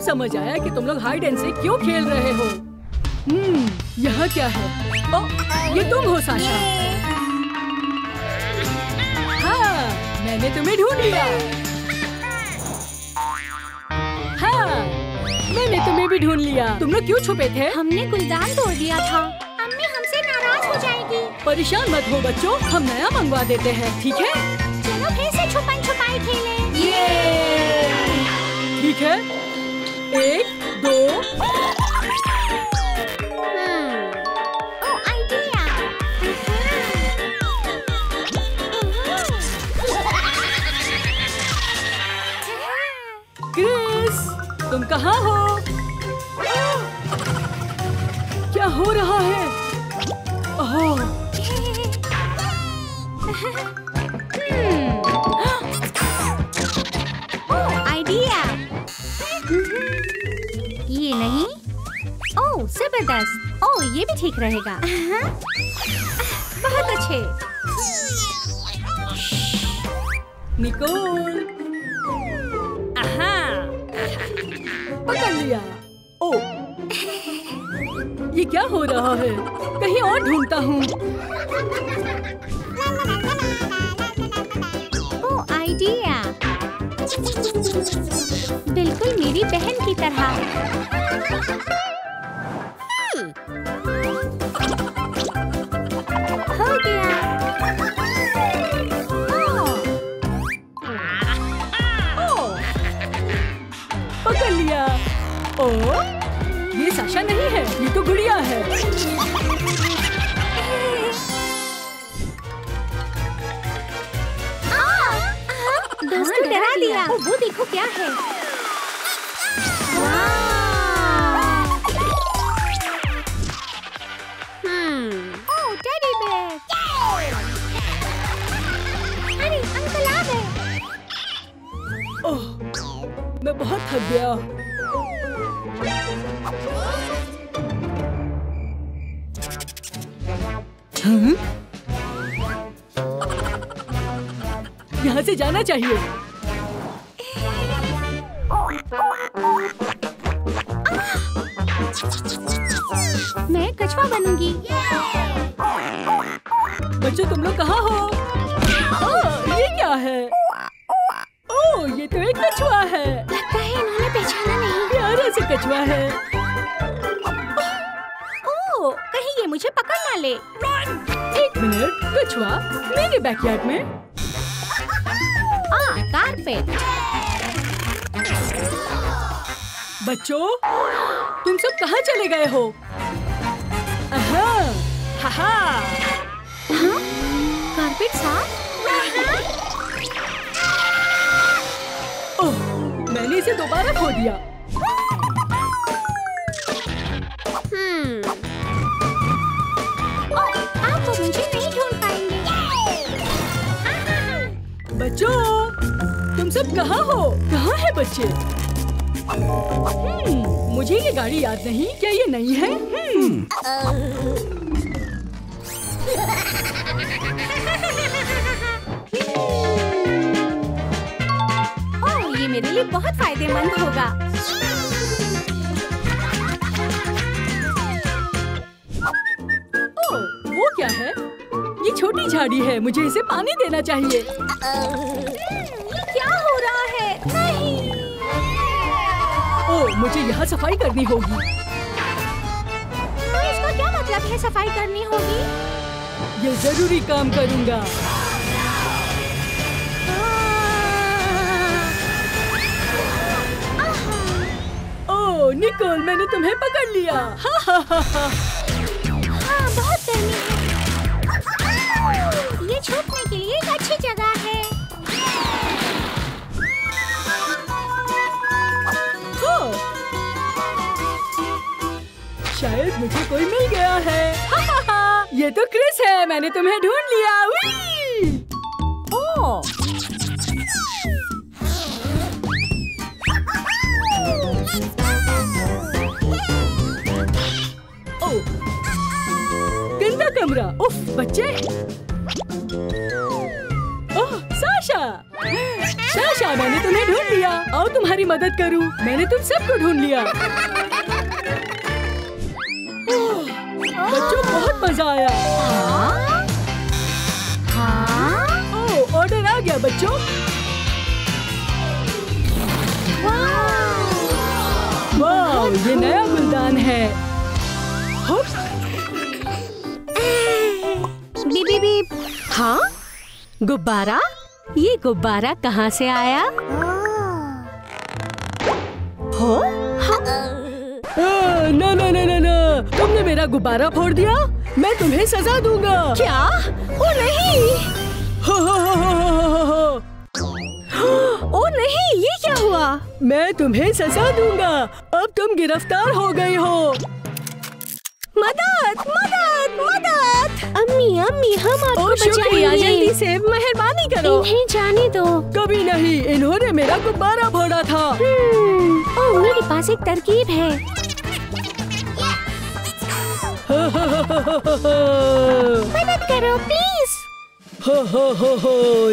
समझ आया कि तुम लोग हाइड एंड सीक क्यों खेल रहे हो। यहाँ क्या है? ये तुम हो साशा। हाँ, मैंने तुम्हें ढूंढ लिया। हाँ, मैंने तुम्हें भी ढूंढ लिया। तुम लोग क्यों छुपे थे? हमने गुलदान तोड़ दिया था। अम्मी हमसे नाराज हो जाएगी। परेशान मत हो बच्चों, हम नया मंगवा देते हैं, ठीक है? चलो फिर से छुपन छुपाई खेलें। ठीक है, 1, 2। आइडिया। क्रिस, तुम कहाँ हो? क्या हो रहा है? ओह, आइडिया। ये नहीं। ओह जबरदस्त। ओह ये भी ठीक रहेगा। बहुत अच्छे। निकोल, पकड़ लिया। ओह, ये क्या हो रहा है? कहीं और ढूंढता हूँ। ओह आइडिया। बिल्कुल मेरी बहन की तरह। हो गया। पकड़ लिया। ओह, ये साशा नहीं है, ये तो गुड़िया है। दोस्तों डरा दिया। ओ, वो देखो क्या है। ओह टेडी बेयर। अरे अंकल आ गए। ओह, मैं बहुत थक गया। यहाँ से जाना चाहिए। मैं कछुआ बनूंगी। बच्चों तुम लोग कहाँ हो? ओह, ये क्या है? ओह, ये तो एक कछुआ है। लगता है इन्होंने पहचाना नहीं। प्यारा सा कछुआ है। ओह, कहीं ये मुझे पकड़ ना ले। 1 मिनट, कछुआ मेरे बैकयार्ड में। कारपेट। बच्चों, तुम सब कहाँ चले गए हो? कारपेट साफ। ओह, मैंने इसे दोबारा खो दिया। आप तो मुझे नहीं ढूंढ पाएंगे। बच्चों, तुम सब कहाँ हो? कहाँ है बच्चे? मुझे ये गाड़ी याद नहीं। क्या ये नई है? ओह, ये मेरे लिए बहुत फायदेमंद होगा। ओह, वो क्या है? ये छोटी झाड़ी है, मुझे इसे पानी देना चाहिए। ये क्या हो रहा है? नहीं। ओह, मुझे यहाँ सफाई करनी होगी। तो इसका क्या मतलब है सफाई करनी होगी? ये जरूरी काम करूँगा। ओह, निकोल, मैंने तुम्हें पकड़ लिया। हाँ, बहुत गर्मी है। ये छुपने के लिए एक अच्छी जगह है। शायद मुझे कोई मिल गया है। ये तो क्रिस है, मैंने तुम्हें ढूंढ लिया। ओह, गंदा कमरा। उफ, बच्चे। ओह, साशा, साशा, मैंने तुम्हें ढूंढ लिया। आओ तुम्हारी मदद करूं? मैंने तुम सबको ढूंढ लिया। बच्चों बहुत मजा आया। ओह, ऑर्डर आ गया बच्चों। वाह, ये नया गुलदान है। Beep beep beep. हाँ, गुब्बारा? ये गुब्बारा कहाँ से आया? हो? ना ना ना ना ना, तुमने मेरा गुब्बारा फोड़ दिया। मैं तुम्हें सजा दूंगा। क्या? ओ नहीं! ओ नहीं, ये क्या हुआ? मैं तुम्हें सजा दूंगा। अब तुम गिरफ्तार हो गई हो। मदद! मदद! मदद! अम्मी अम्मी, हम आपको शुक्रिया, बचाएंगे। जल्दी से मेहरबानी करो। इन्हें जाने दो। कभी नहीं, इन्होंने मेरा गुब्बारा फोड़ा था। ओह, मेरे पास एक तरकीब है। मदद करो प्लीज।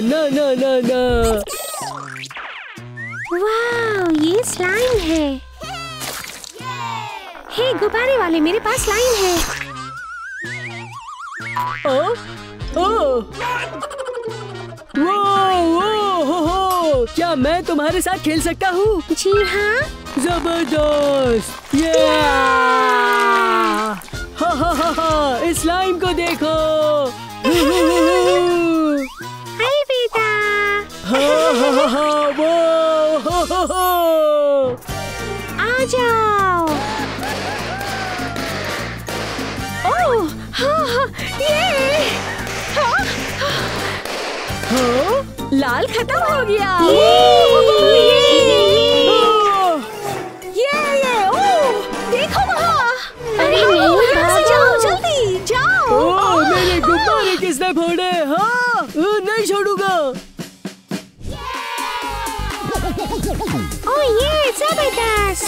ना ना ना ना। वाह, ये स्लाइम है। हे गुब्बारे वाले, मेरे पास स्लाइम है। क्या मैं तुम्हारे साथ खेल सकता हूँ? जी हाँ। जबरदस्त! इस स्लाइम को देखो। हाय बेटा। आ जाओ। ओह, हाँ, ये लाल खत्म हो गया। ये देखो वहाँ। अरे नहीं, यहाँ से जाओ, जल्दी जाओ। मेरे गुब्बारे किसने फोड़े? हाँ, नहीं छोड़ूंगा। ओह, ये जबरदस्त।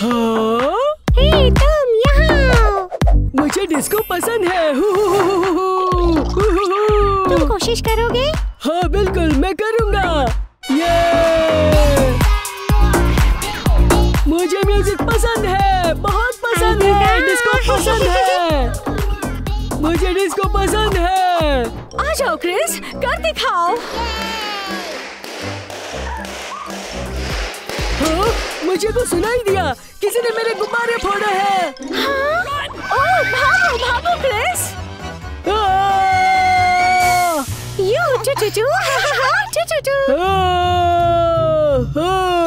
हाँ? हे तुम यहाँ। मुझे डिस्को पसंद है। तुम कोशिश करोगे? हाँ बिल्कुल, मैं करूँगा। ये मुझे म्यूजिक पसंद है, बहुत पसंद है। डिस्को पसंद है, मुझे डिस्को पसंद है। आ जाओ क्रिस, कर दिखाओ। हाँ? मुझे तो सुनाई दिया, किसी ने मेरे गुब्बारे फोड़े हैं। हाँ? ओह, भागो भागो क्रिस।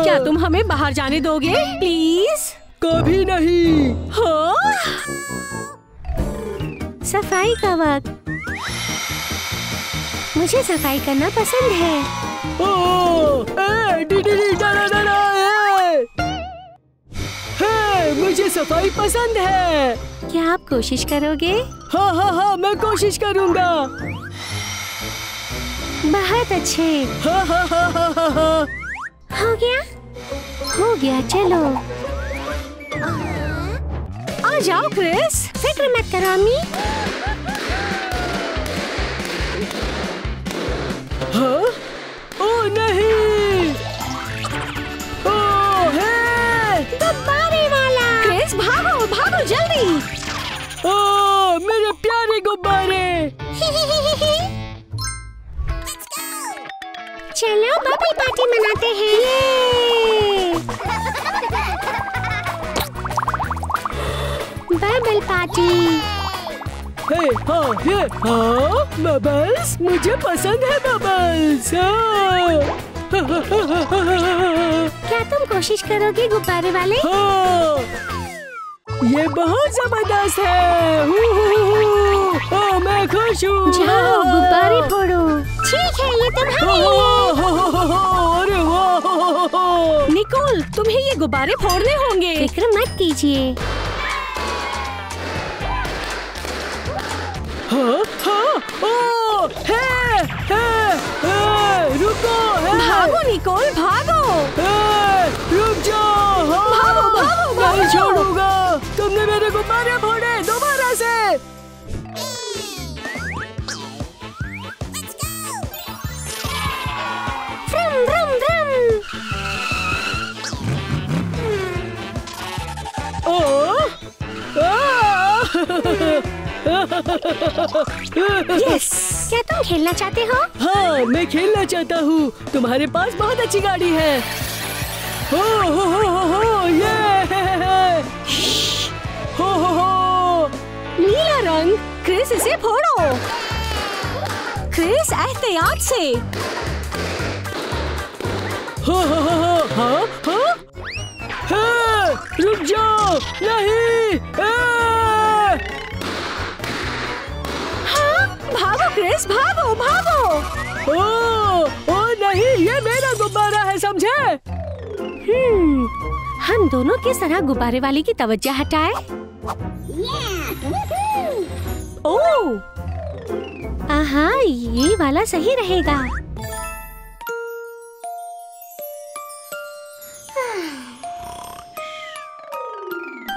क्या तुम हमें बाहर जाने दोगे प्लीज? कभी नहीं। हाँ? सफाई का वक्त। मुझे सफाई करना पसंद है। मुझे सफाई पसंद है। क्या आप कोशिश करोगे? हाँ हाँ हाँ, मैं कोशिश करूँगा। बहुत अच्छे। हाँ हाँ हाँ हाँ हाँ हाँ। हो गया? हो गया, चलो। आ जाओ क्रिस, फिक्र मत करो अम्मी। हाँ? ओह नहीं! ओह हे! गुब्बारे वाला! क्रिस भागो भागो जल्दी! ओह मेरे प्यारे गुब्बारे! चलो बबल पार्टी मनाते हैं। Bubble party. हे हाँ ये हाँ बबल्स, मुझे पसंद है बबल्स। क्या तुम कोशिश करोगे गुब्बारे वाले? हाँ, ये बहुत जबरदस्त है। ओह मैं खुश हूँ। जाओ गुब्बारे फोड़ो। ठीक है, ये तुम्हारे लिए। अरे वाह! निकोल, तुम्हें ये गुब्बारे फोड़ने होंगे। फिक्र मत कीजिए। हाँ हाँ ओह हे रुको। भागो निकोल भागो। रुक जाओ। भागो भागो भागो। नहीं छोड़ूंगा। तुमने मेरे गुब्बारे फोड़े दोबारा से। यस, क्या तुम खेलना चाहते हो? हाँ, मैं खेलना चाहता हूँ। तुम्हारे पास बहुत अच्छी गाड़ी है। हो ये हो। नीला रंग। क्रिस, इसे फोड़ो। क्रिस, एहतियात से। हाँ, रुक जाओ। नहीं। हाँ, भागो क्रिस, भागो भागो। ओ नहीं, ये मेरा गुब्बारा है, समझे? हम दोनों किस तरह गुब्बारे वाले की तवज्जो हटाए? ओह, आहा, ये वाला सही रहेगा।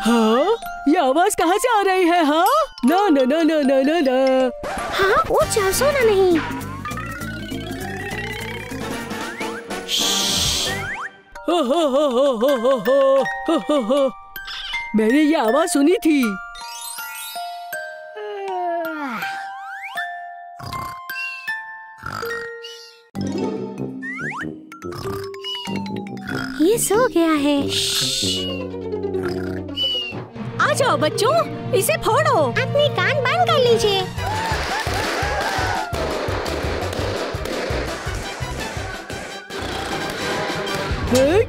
हाँ, ये आवाज कहाँ से आ रही है? हाँ, ना ना ना ना ना ना ना। हाँ, वो चार सोना नहीं। हो। मैंने ये आवाज सुनी थी। ये सो गया है। आ जाओ बच्चों, इसे फोड़ो। अपने कान बंद कर लीजिए।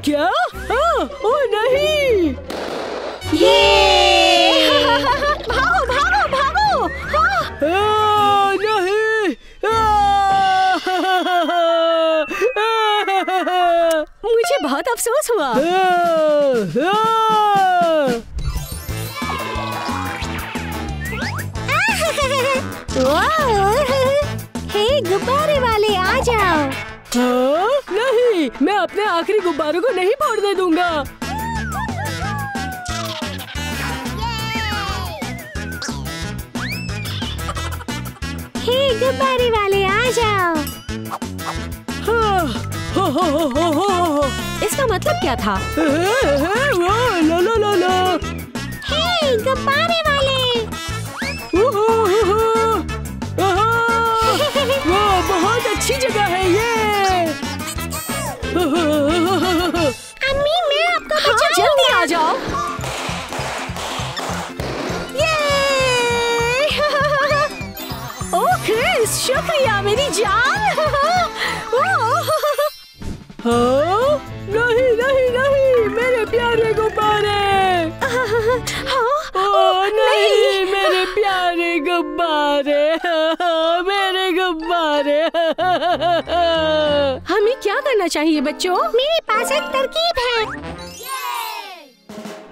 क्या? ओ नहीं। ये भागो भागो भागो। नहीं। मुझे बहुत अफसोस हुआ। हे गुब्बारे वाले, आ जाओ। हाँ? नहीं, मैं अपने आखिरी गुब्बारों को नहीं फोड़ने दूंगा। हे गुब्बारे वाले, आ जाओ। इसका मतलब क्या था? ला ला ला ला। हे गुब्बारे वाले। बहुत अच्छी जगह है ये। अम्मी, मैं आपको बचाऊंगा। जल्दी आ जाओ। ओह क्रिस, शुक्रिया मेरी जान। हाँ? नहीं नहीं नहीं, मेरे प्यारे गुब्बारे। नहीं, मेरे प्यारे गुब्बारे। मेरे गुब्बारे। हमें क्या करना चाहिए बच्चों? मेरे पास एक तरकीब है।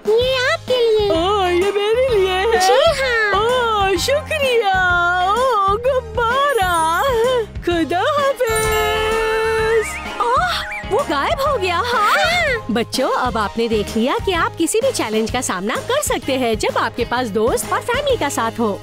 ये आपके लिए। ये मेरे लिए है? जी हाँ। शुक्रिया। गुब्बारा। खुदा हाफिज। वो गायब हो गया। हाँ। बच्चों, अब आपने देख लिया कि आप किसी भी चैलेंज का सामना कर सकते हैं जब आपके पास दोस्त और फैमिली का साथ हो।